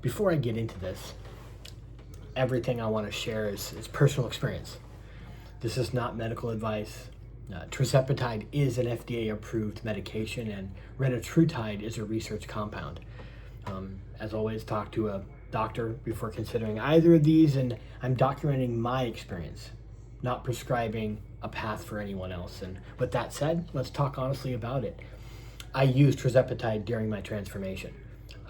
Before I get into this, everything I want to share is personal experience. This is not medical advice. Tirzepatide is an FDA-approved medication, and Retatrutide is a research compound. As always, talk to a doctor before considering either of these, and I'm documenting my experience, not prescribing a path for anyone else. And with that said, let's talk honestly about it. I used Tirzepatide during my transformation.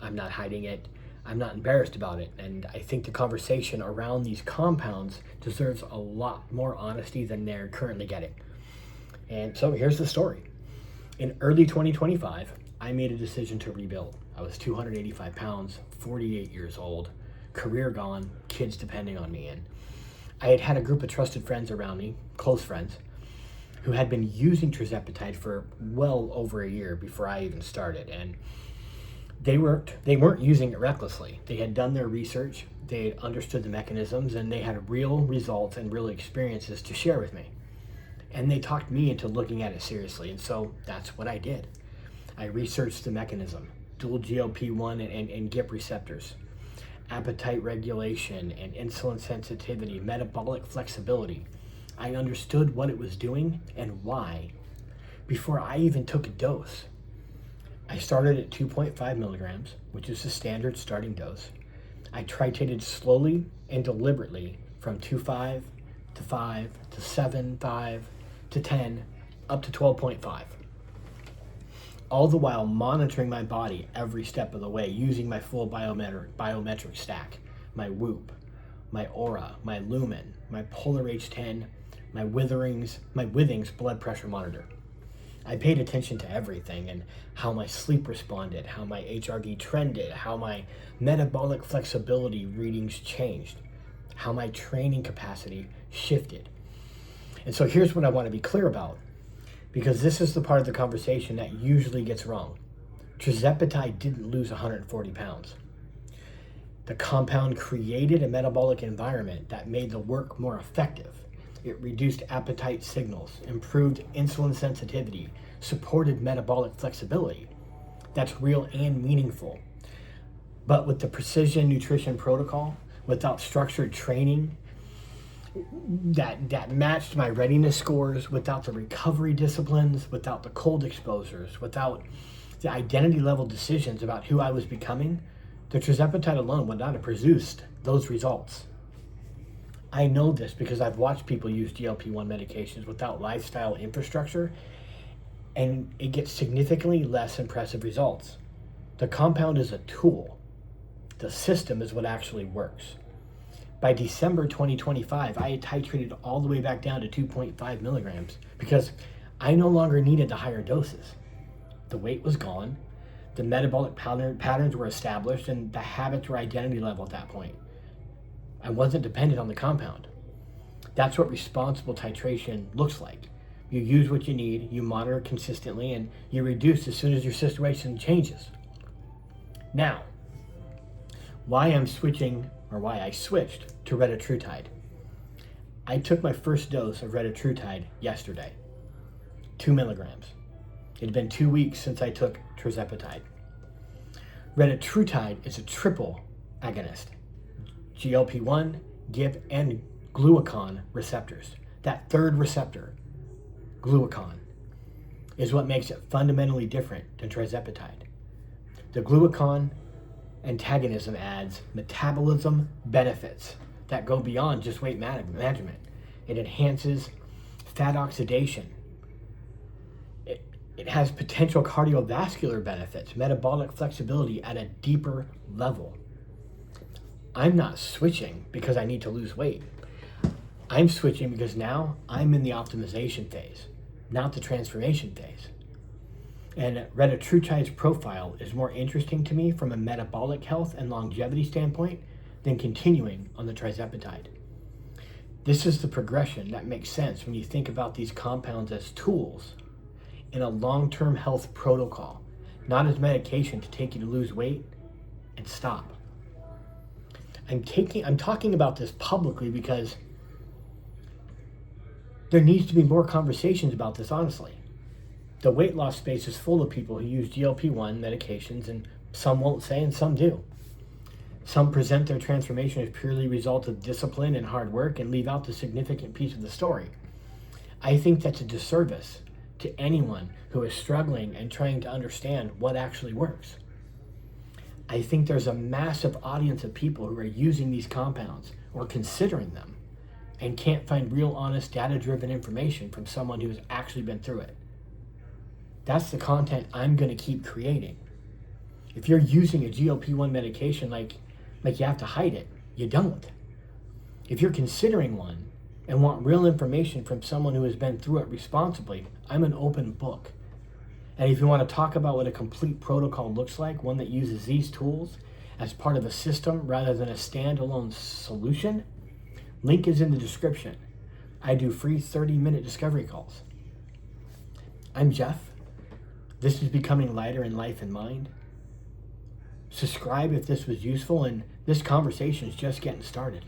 I'm not hiding it. I'm not embarrassed about it. And I think the conversation around these compounds deserves a lot more honesty than they're currently getting. And so here's the story. In early 2025, I made a decision to rebuild. I was 285 pounds, 48 years old, career gone, kids depending on me. And I had a group of trusted friends around me, close friends, who had been using Tirzepatide for well over a year before I even started. And they weren't using it recklessly. They had done their research, they had understood the mechanisms, and they had real results and real experiences to share with me. And they talked me into looking at it seriously, and so that's what I did. I researched the mechanism, dual GLP-1 and GIP receptors, appetite regulation and insulin sensitivity, metabolic flexibility. I understood what it was doing and why before I even took a dose. I started at 2.5 milligrams, which is the standard starting dose. I titrated slowly and deliberately from 2.5 to 5 to 7.5 to 10 up to 12.5. All the while monitoring my body every step of the way, using my full biometric stack, my Whoop, my Aura, my Lumen, my Polar H10, my Withings blood pressure monitor. I paid attention to everything and how my sleep responded, how my HRV trended, how my metabolic flexibility readings changed, how my training capacity shifted. And so here's what I want to be clear about, because this is the part of the conversation that usually gets wrong. Tirzepatide didn't lose 140 pounds. The compound created a metabolic environment that made the work more effective. It reduced appetite signals, improved insulin sensitivity, supported metabolic flexibility. That's real and meaningful. But with the precision nutrition protocol, without structured training that matched my readiness scores, without the recovery disciplines, without the cold exposures, without the identity level decisions about who I was becoming, the Tirzepatide alone would not have produced those results. I know this because I've watched people use GLP-1 medications without lifestyle infrastructure, and it gets significantly less impressive results. The compound is a tool. The system is what actually works. By December 2025, I had titrated all the way back down to 2.5 milligrams because I no longer needed the higher doses. The weight was gone, the metabolic patterns were established, and the habits were identity level at that point. I wasn't dependent on the compound. That's what responsible titration looks like. You use what you need, you monitor consistently, and you reduce as soon as your situation changes. Now, why I switched to Retatrutide. I took my first dose of Retatrutide yesterday, 2 milligrams. It had been 2 weeks since I took Tirzepatide. Retatrutide is a triple agonist. GLP-1, GIP, and glucagon receptors. That third receptor, glucagon, is what makes it fundamentally different than Tirzepatide. The glucagon antagonism adds metabolism benefits that go beyond just weight management. It enhances fat oxidation. It has potential cardiovascular benefits, metabolic flexibility at a deeper level. I'm not switching because I need to lose weight. I'm switching because now I'm in the optimization phase, not the transformation phase. And Retatrutide's profile is more interesting to me from a metabolic health and longevity standpoint than continuing on the Tirzepatide. This is the progression that makes sense when you think about these compounds as tools in a long-term health protocol, not as medication to take you to lose weight and stop. I'm talking about this publicly because there needs to be more conversations about this, honestly. The weight loss space is full of people who use GLP-1 medications, and some won't say and some do. Some present their transformation as purely a result of discipline and hard work and leave out the significant piece of the story. I think that's a disservice to anyone who is struggling and trying to understand what actually works. I think there's a massive audience of people who are using these compounds or considering them and can't find real, honest, data-driven information from someone who's actually been through it. That's the content I'm going to keep creating. If you're using a GLP-1 medication like you have to hide it, you don't. If you're considering one and want real information from someone who has been through it responsibly, I'm an open book. And if you want to talk about what a complete protocol looks like, one that uses these tools as part of a system rather than a standalone solution, link is in the description. I do free 30-minute discovery calls. I'm Jeff. This is Becoming Lighter in Life and Mind. Subscribe if this was useful, and this conversation is just getting started.